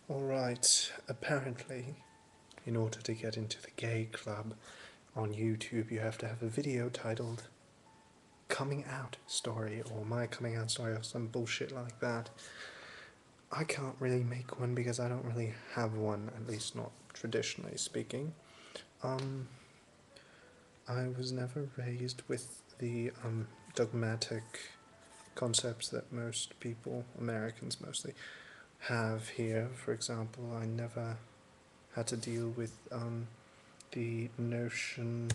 Alright, apparently, in order to get into the gay club on YouTube, you have to have a video titled Coming Out Story, or My Coming Out Story, or some bullshit like that. I can't really make one because I don't really have one, at least not traditionally speaking. I was never raised with the dogmatic concepts that most people, Americans mostly, have here. For example, I never had to deal with the notion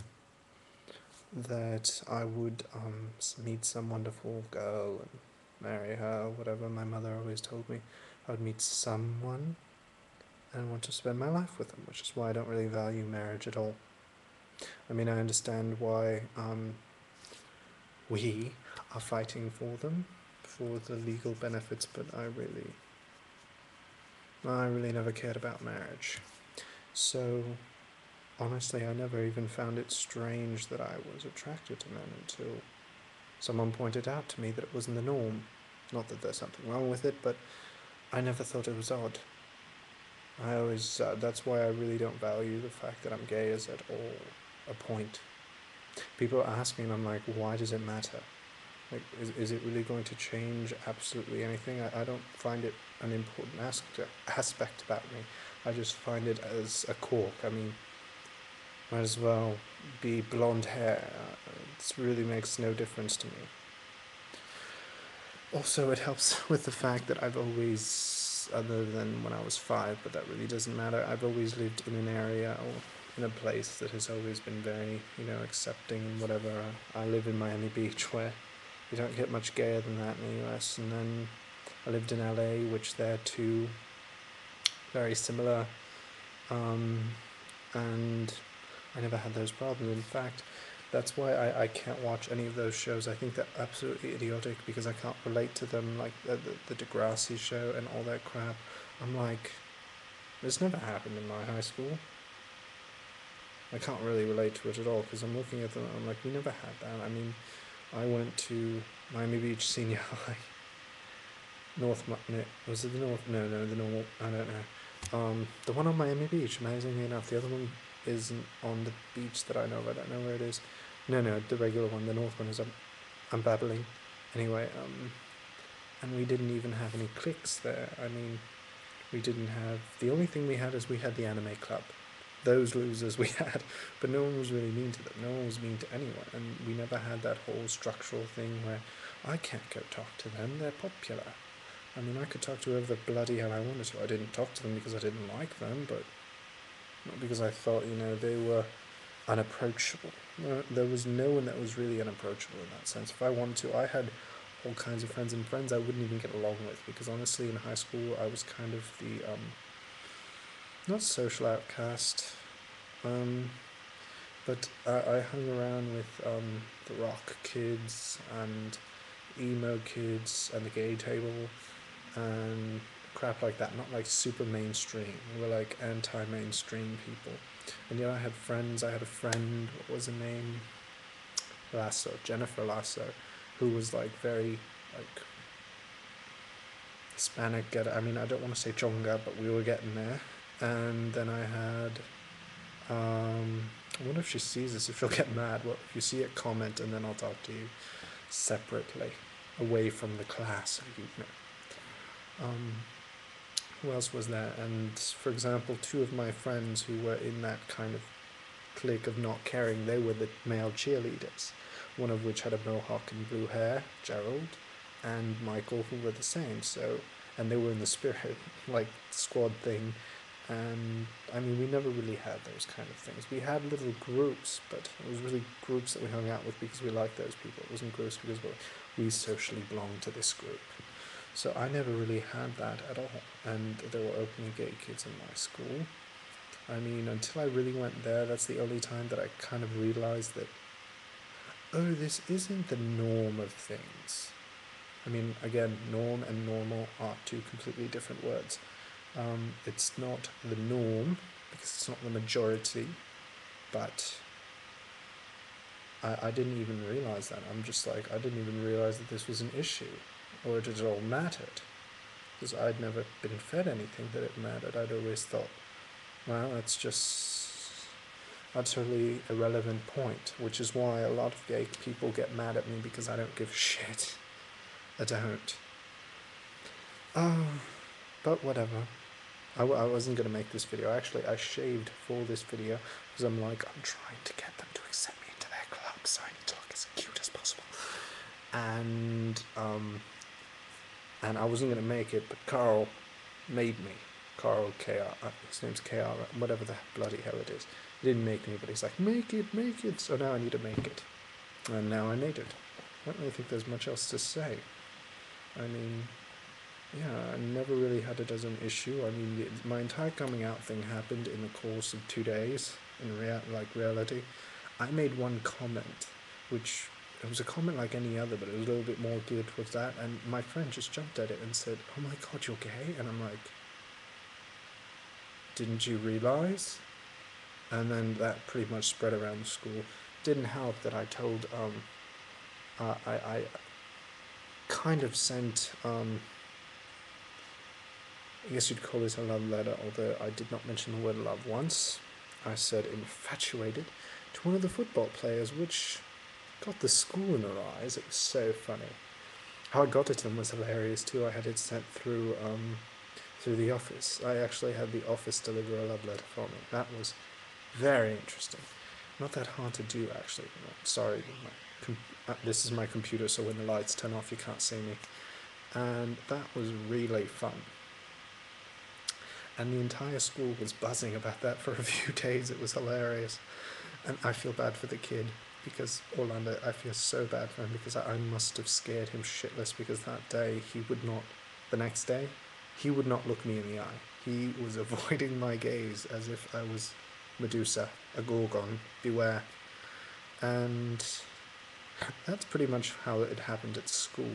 that I would meet some wonderful girl and marry her, or whatever. My mother always told me I would meet someone and want to spend my life with them, which is why I don't really value marriage at all. I mean, I understand why we are fighting for them, for the legal benefits, but I really never cared about marriage. So honestly, I never even found it strange that I was attracted to men until someone pointed out to me that it wasn't the norm. Not that there's something wrong with it, but I never thought it was odd. That's why I really don't value the fact that I'm gay is at all a point. People ask me and I'm like, why does it matter? Like, is it really going to change absolutely anything? I don't find it an important aspect about me. I just find it as a cork. I mean, might as well be blonde hair. It really makes no difference to me. Also, it helps with the fact that I've always, other than when I was 5, but that really doesn't matter, I've always lived in an area or in a place that has always been very, accepting and whatever. I live in Miami Beach, where you don't get much gayer than that in the US, and then I lived in LA, which there too, very similar, and I never had those problems. In fact, that's why I can't watch any of those shows. I think they're absolutely idiotic because I can't relate to them, like the Degrassi show and all that crap. I'm like, this never happened in my high school. I can't really relate to it at all because I'm looking at them and I'm like, we never had that. I mean, I went to Miami Beach Senior High. Was it the North? No, the normal. I don't know. The one on Miami Beach. Amazingly enough, the other one isn't on the beach that I know of. I don't know where it is. No, the regular one. The North one is. I'm babbling. Anyway, and we didn't even have any cliques there. I mean, we didn't have. The only thing we had is we had the anime club. Those losers we had, but no one was really mean to them. No one was mean to anyone, and we never had that whole structural thing where I can't go talk to them. They're popular. I mean, I could talk to whoever the bloody hell I wanted to. I didn't talk to them because I didn't like them, but not because I thought, they were unapproachable. There was no one that was really unapproachable in that sense. If I wanted to, I had all kinds of friends and friends I wouldn't even get along with, because honestly, in high school, I was kind of the, not social outcast, but I hung around with the rock kids and emo kids and the gay table and crap like that. Not like super mainstream. We were like anti-mainstream people. And yet I had friends. I had a friend. What was her name? Jennifer Lasso, who was like very like Hispanic. I mean, I don't want to say chonga, but we were getting there. And then I had. I wonder if she sees this, if she'll get mad. Well, if you see it, comment, and then I'll talk to you separately, away from the class. Who else was there? And for example, 2 of my friends who were in that kind of clique of not caring, they were the male cheerleaders. One of which had a mohawk and blue hair, Gerald, and Michael, who were the same. So, and they were in the spirit like squad thing. And I mean, we never really had those kind of things. We had little groups, but it was really groups that we hung out with because we liked those people. It wasn't groups because we socially belonged to this group. So I never really had that at all. And there were openly gay kids in my school. I mean, until I really went there, that's the only time that I kind of realized that, oh, this isn't the norm of things. I mean, again, norm and normal are 2 completely different words. It's not the norm, because it's not the majority, but I didn't even realize that. I'm just like, I didn't even realize that this was an issue, or it at all mattered. because I'd never been fed anything that it mattered. I'd always thought, well, that's just utterly irrelevant point, which is why a lot of gay people get mad at me, because I don't give a shit. I don't. But whatever. I wasn't going to make this video. Actually, I shaved for this video because I'm trying to get them to accept me into their club, so I need to look as cute as possible. And I wasn't going to make it, but Carl made me. Carl, KR, his name's KR, whatever the bloody hell it is. He didn't make me, but he's like, make it. So now I need to make it. And now I made it. I don't really think there's much else to say. I mean, yeah, I never really had it as an issue. I mean, my entire coming out thing happened in the course of 2 days, in reality. I made one comment, which, it was a comment like any other, but it was a little bit more geared towards that, and my friend just jumped at it and said, oh my god, you're gay? And I'm like, didn't you realise? And then that pretty much spread around the school. Didn't help that I told, I kind of sent, I guess you'd call it a love letter, although I did not mention the word love once. I said infatuated to one of the football players, which got the school in her eyes. It was so funny. How I got it to them was hilarious too. I had it sent through the office. I actually had the office deliver a love letter for me. That was very interesting. Not that hard to do, actually. Sorry, this is my computer, so when the lights turn off you can't see me. And that was really fun. And the entire school was buzzing about that for a few days. It was hilarious. And I feel bad for the kid, because Orlando, I feel so bad for him, because I must have scared him shitless, because that day the next day, he would not look me in the eye. He was avoiding my gaze as if I was Medusa, a Gorgon, beware. And that's pretty much how it happened at school.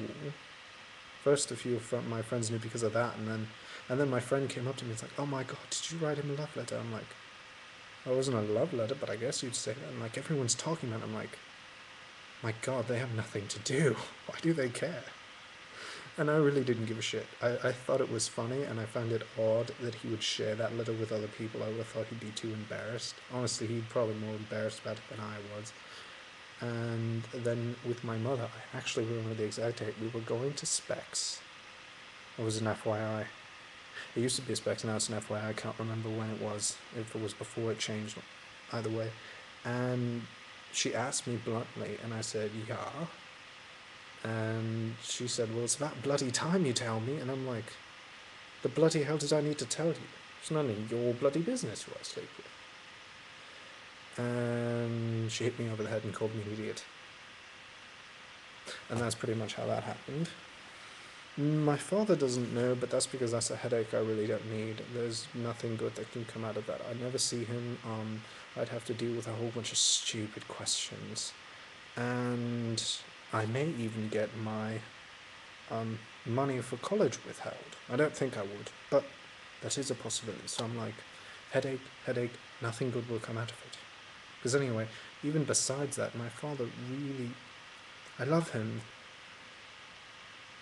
First, a few of my friends knew because of that, and then my friend came up to me and was like, oh my god, did you write him a love letter? I'm like, it wasn't a love letter, but I guess you'd say that. And everyone's talking about it. I'm like, my god, they have nothing to do. Why do they care? And I really didn't give a shit. I thought it was funny, and I found it odd that he would share that letter with other people. I would have thought he'd be too embarrassed. Honestly, he'd probably more embarrassed about it than I was. And then with my mother, I actually remember the exact date. We were going to Specs. It was an FYI. It used to be a Specs, now it's an FYI. I can't remember when it was, if it was before it changed, either way. And she asked me bluntly, and I said, yeah. And she said, well, it's about bloody time you tell me. And I'm like, the bloody hell did I need to tell you? It's none of your bloody business who I sleep with. And she hit me over the head and called me an idiot. And that's pretty much how that happened. My father doesn't know, but that's because that's a headache I really don't need. There's nothing good that can come out of that. I never see him. I'd have to deal with a whole bunch of stupid questions. And I may even get my money for college withheld. I don't think I would, but that is a possibility. So I'm like, headache, nothing good will come out of it. Because anyway, even besides that, my father really, I love him,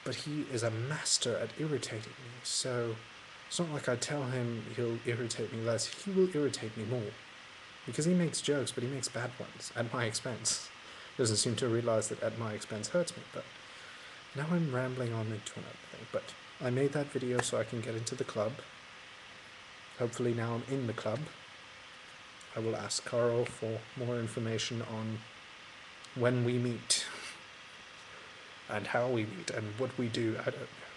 but he is a master at irritating me. So it's not like I tell him he'll irritate me less. He will irritate me more. Because he makes jokes, but he makes bad ones at my expense. Doesn't seem to realize that at my expense hurts me, but now I'm rambling on into another thing. But I made that video so I can get into the club. Hopefully now I'm in the club. I will ask Carl for more information on when we meet and how we meet and what we do. I don't know.